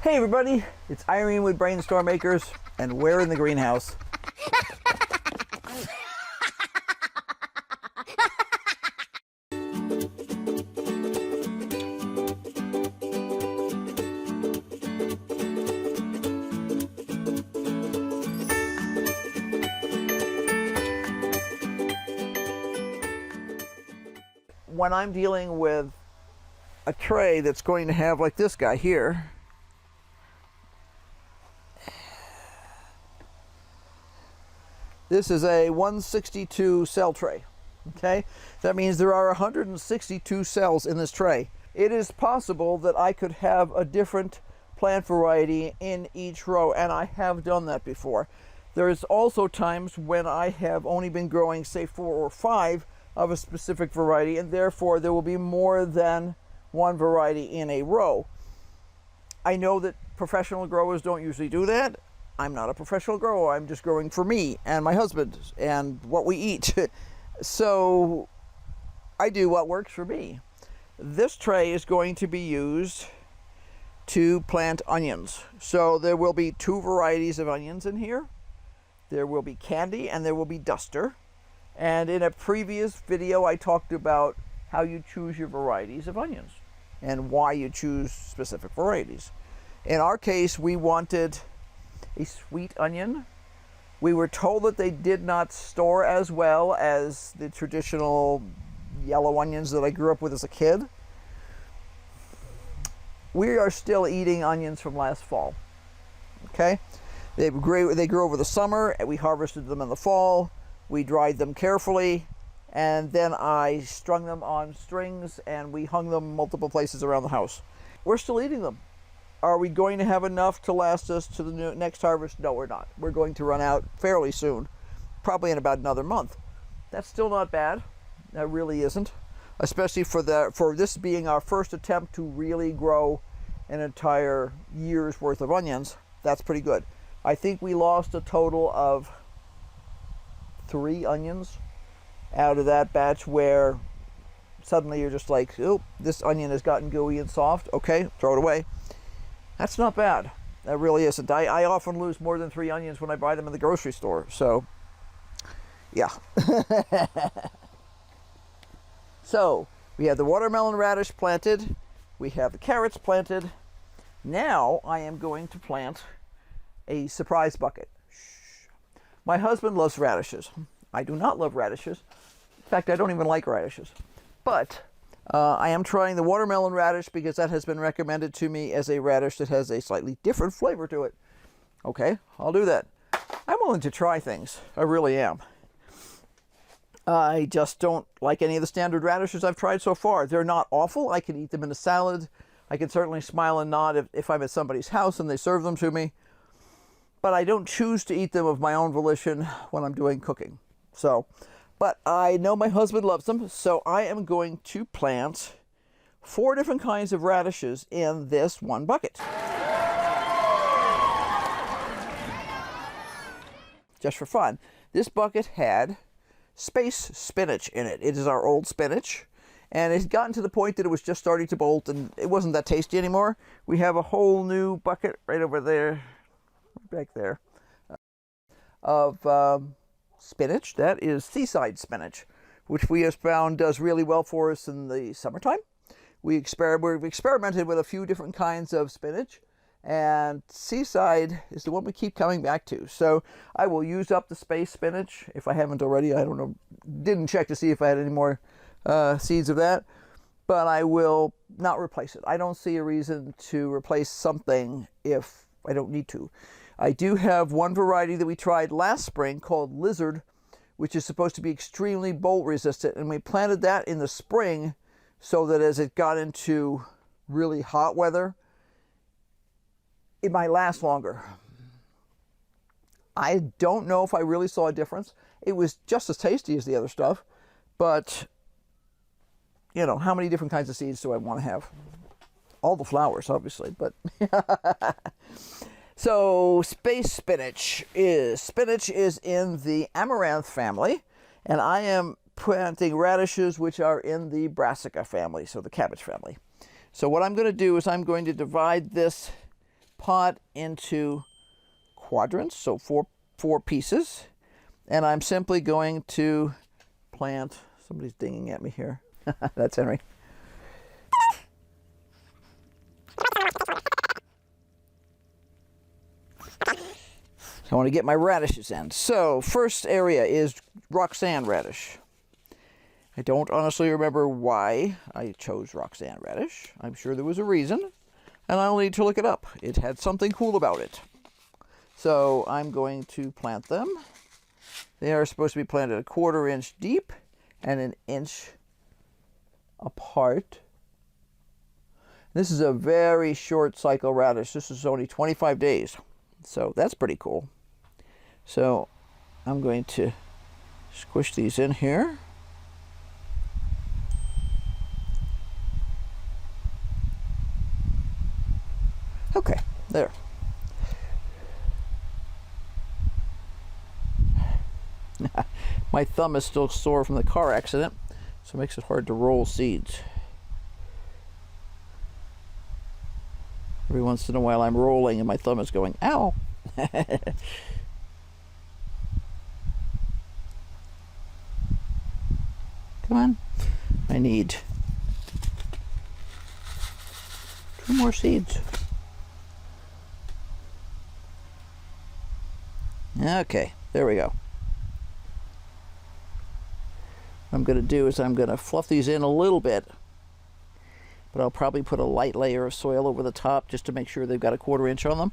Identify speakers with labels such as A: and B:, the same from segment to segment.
A: Hey everybody, it's Irene with BrainStormAcres, and we're in the greenhouse. When I'm dealing with a tray that's going to have, like this guy here, this is a 162 cell tray, okay? That means there are 162 cells in this tray. It is possible that I could have a different plant variety in each row, and I have done that before. There's also times when I have only been growing, say, 4 or 5 of a specific variety, and therefore there will be more than one variety in a row. I know that professional growers don't usually do that. I'm not a professional grower. I'm just growing for me and my husband and what we eat. So I do what works for me. This tray is going to be used to plant onions. So there will be 2 varieties of onions in here. There will be candy and there will be duster. And in a previous video, I talked about how you choose your varieties of onions and why you choose specific varieties. In our case, we wanted a sweet onion. We were told that they did not store as well as the traditional yellow onions that I grew up with as a kid. We are still eating onions from last fall. Okay? They grew over the summer, and we harvested them in the fall. We dried them carefully, and then I strung them on strings and we hung them multiple places around the house. We're still eating them. Are we going to have enough to last us to the next harvest? No, we're not. We're going to run out fairly soon, probably in about another month. That's still not bad. That really isn't, especially for this being our first attempt to really grow an entire year's worth of onions. That's pretty good. I think we lost a total of 3 onions out of that batch, where suddenly you're just like, oh, this onion has gotten gooey and soft. Okay, throw it away. That's not bad. That really isn't. I often lose more than 3 onions when I buy them in the grocery store. So, yeah. So, we have the watermelon radish planted. We have the carrots planted. Now, I am going to plant a surprise bucket. Shh. My husband loves radishes. I do not love radishes. In fact, I don't even like radishes. But I am trying the watermelon radish because that has been recommended to me as a radish that has a slightly different flavor to it. Okay, I'll do that. I'm willing to try things. I really am. I just don't like any of the standard radishes I've tried so far. They're not awful. I can eat them in a salad. I can certainly smile and nod if I'm at somebody's house and they serve them to me. But I don't choose to eat them of my own volition when I'm doing cooking. But I know my husband loves them, so I am going to plant 4 different kinds of radishes in this one bucket. Just for fun. This bucket had space spinach in it. It is our old spinach, and it had gotten to the point that it was just starting to bolt, and it wasn't that tasty anymore. We have a whole new bucket right over there, back there, of spinach. That is seaside spinach, which we have found does really well for us in the summertime. We've experimented with a few different kinds of spinach, and seaside is the one we keep coming back to. So I will use up the space spinach if I haven't already. I don't know, didn't check to see if I had any more seeds of that, but I will not replace it. I don't see a reason to replace something if I don't need to. I do have one variety that we tried last spring called Lizard, which is supposed to be extremely bolt resistant, and we planted that in the spring so that as it got into really hot weather, it might last longer. I don't know if I really saw a difference. It was just as tasty as the other stuff, but you know, how many different kinds of seeds do I want to have? All the flowers, obviously, but so space spinach is in the amaranth family, and I am planting radishes which are in the brassica family, so the cabbage family. So what I'm going to do is I'm going to divide this pot into quadrants, so four pieces, and I'm simply going to plant. Somebody's dinging at me here. That's Henry. I want to get my radishes in. So first area is Roxanne radish. I don't honestly remember why I chose Roxanne radish. I'm sure there was a reason, and I'll need to look it up. It had something cool about it. So I'm going to plant them. They are supposed to be planted 1/4 inch deep and 1 inch apart. This is a very short cycle radish. This is only 25 days. So that's pretty cool. So I'm going to squish these in here. Okay, there. My thumb is still sore from the car accident, so it makes it hard to roll seeds. Every once in a while I'm rolling and my thumb is going, ow! Come on. I need 2 more seeds. Okay, there we go. What I'm going to do is I'm going to fluff these in a little bit, but I'll probably put a light layer of soil over the top just to make sure they've got 1/4 inch on them.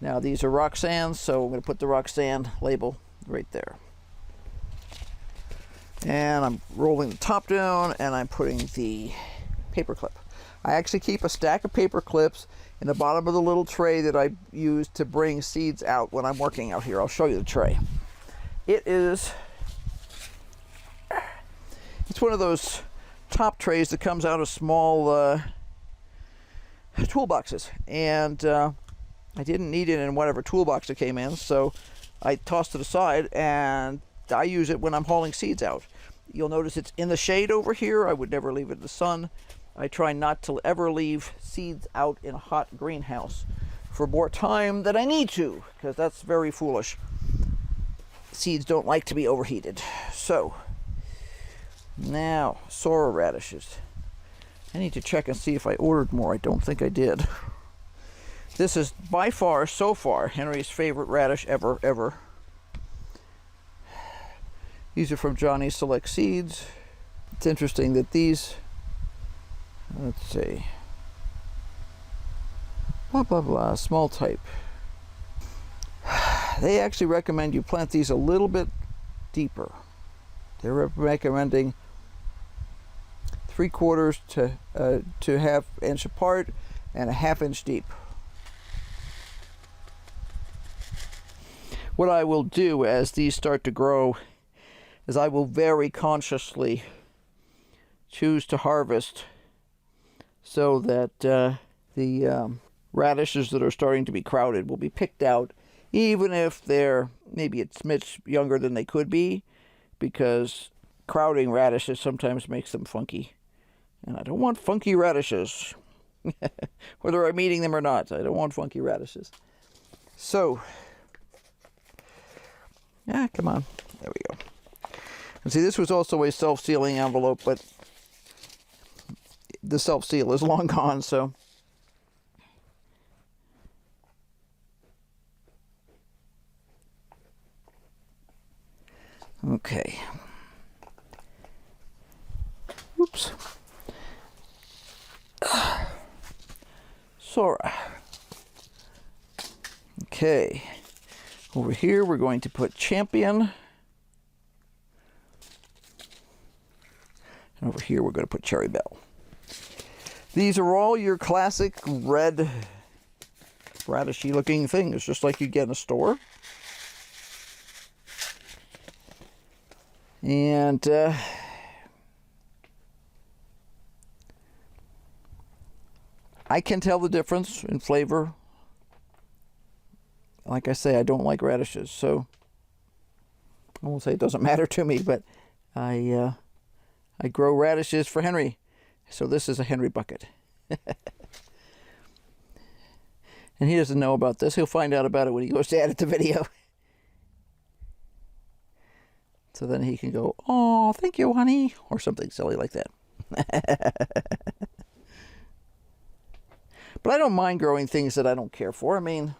A: Now these are Roxanne, so I'm going to put the Roxanne label right there. And I'm rolling the top down and I'm putting the paper clip. I actually keep a stack of paper clips in the bottom of the little tray that I use to bring seeds out when I'm working out here. I'll show you the tray. It's one of those top trays that comes out of small toolboxes, and I didn't need it in whatever toolbox it came in, so I tossed it aside and I use it when I'm hauling seeds out. You'll notice it's in the shade over here. I would never leave it in the sun. I try not to ever leave seeds out in a hot greenhouse for more time than I need to, because that's very foolish. Seeds don't like to be overheated. So now, Sora radishes. I need to check and see if I ordered more. I don't think I did. This is by far, so far, Henry's favorite radish ever. These are from Johnny's Select Seeds. It's interesting that these, let's see, blah, blah, blah, small type. They actually recommend you plant these a little bit deeper. They're recommending 3/4 to 1/2 inch apart and 1/2 inch deep. What I will do as these start to grow is I will very consciously choose to harvest so that the radishes that are starting to be crowded will be picked out, even if they're maybe a smidge younger than they could be, because crowding radishes sometimes makes them funky. And I don't want funky radishes. Whether I'm eating them or not, I don't want funky radishes. So, come on. There we go. And see, this was also a self-sealing envelope, but the self-seal is long gone, so. Okay. Oops. Sora. Okay. Over here, we're going to put Champion. And over here, we're going to put Cherry Bell. These are all your classic red, radishy looking things, just like you get in a store. And I can tell the difference in flavor. Like I say, I don't like radishes, so I won't say it doesn't matter to me, but I grow radishes for Henry, so this is a Henry bucket. And he doesn't know about this. He'll find out about it when he goes to edit the video. So then he can go, "Oh, thank you, honey," or something silly like that. But I don't mind growing things that I don't care for. I mean,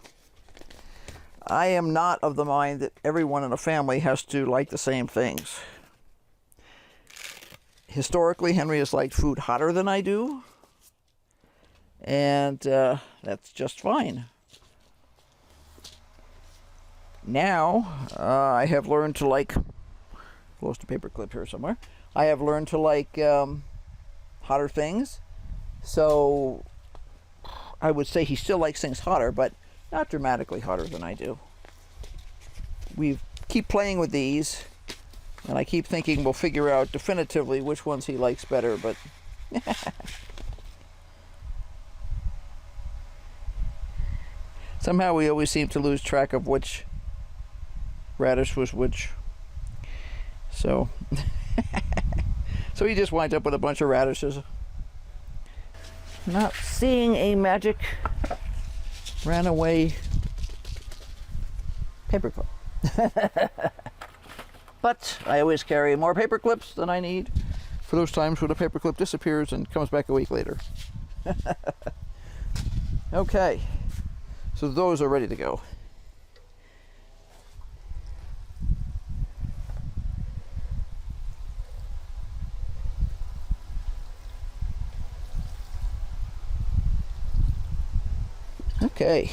A: I am not of the mind that everyone in a family has to like the same things. Historically, Henry has liked food hotter than I do. And that's just fine. Now, I have learned to like, close to paper clip here somewhere, I have learned to like hotter things. So I would say he still likes things hotter, but not dramatically hotter than I do. We keep playing with these, and I keep thinking we'll figure out definitively which ones he likes better, but somehow we always seem to lose track of which radish was which. So, so he just winds up with a bunch of radishes. Not seeing a magic ran away paperclip. But I always carry more paper clips than I need for those times when a paperclip disappears and comes back a week later. Okay, so those are ready to go. Okay.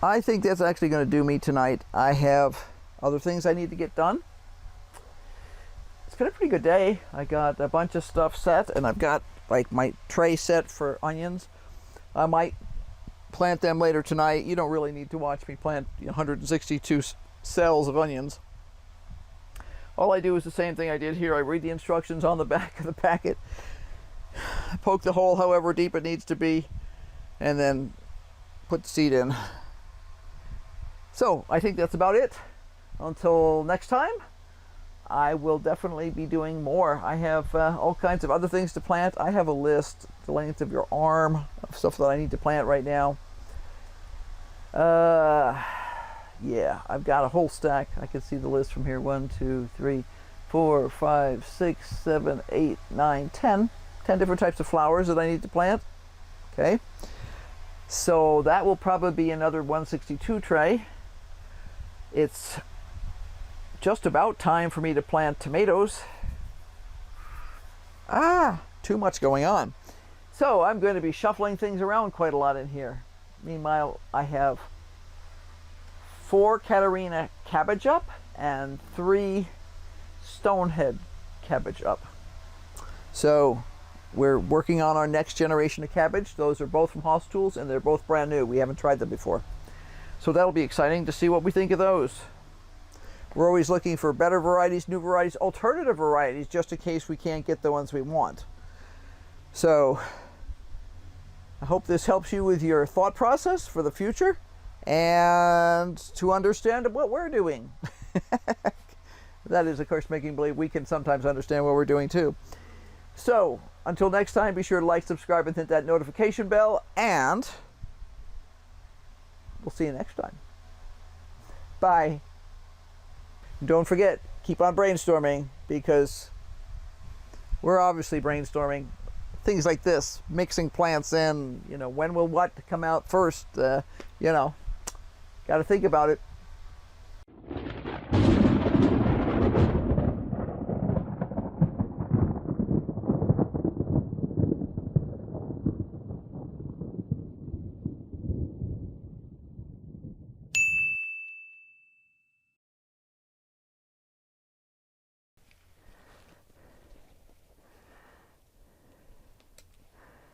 A: I think that's actually going to do me tonight. I have other things I need to get done. It's been a pretty good day. I got a bunch of stuff set, and I've got like my tray set for onions. I might plant them later tonight. You don't really need to watch me plant 162 cells of onions. All I do is the same thing I did here. I read the instructions on the back of the packet, poke the hole however deep it needs to be, and then put the seed in. So I think that's about it. Until next time, I will definitely be doing more. I have all kinds of other things to plant. I have a list the length of your arm of stuff that I need to plant right now. Yeah, I've got a whole stack. I can see the list from here. 1, 2, 3, 4, 5, 6, 7, 8, 9, 10. 10 different types of flowers that I need to plant. Okay. So that will probably be another 162 tray. It's just about time for me to plant tomatoes. Too much going on. So I'm going to be shuffling things around quite a lot in here. Meanwhile, I have 4 Catarina cabbage up and 3 Stonehead cabbage up. So we're working on our next generation of cabbage. Those are both from Hoss Tools, and they're both brand new. We haven't tried them before. So that'll be exciting to see what we think of those. We're always looking for better varieties, new varieties, alternative varieties, just in case we can't get the ones we want. So I hope this helps you with your thought process for the future and to understand what we're doing. That is, of course, making believe we can sometimes understand what we're doing too. So until next time, be sure to like, subscribe, and hit that notification bell, and we'll see you next time. Bye. Don't forget, keep on brainstorming, because we're obviously brainstorming things like this, mixing plants in, when will what come out first, got to think about it.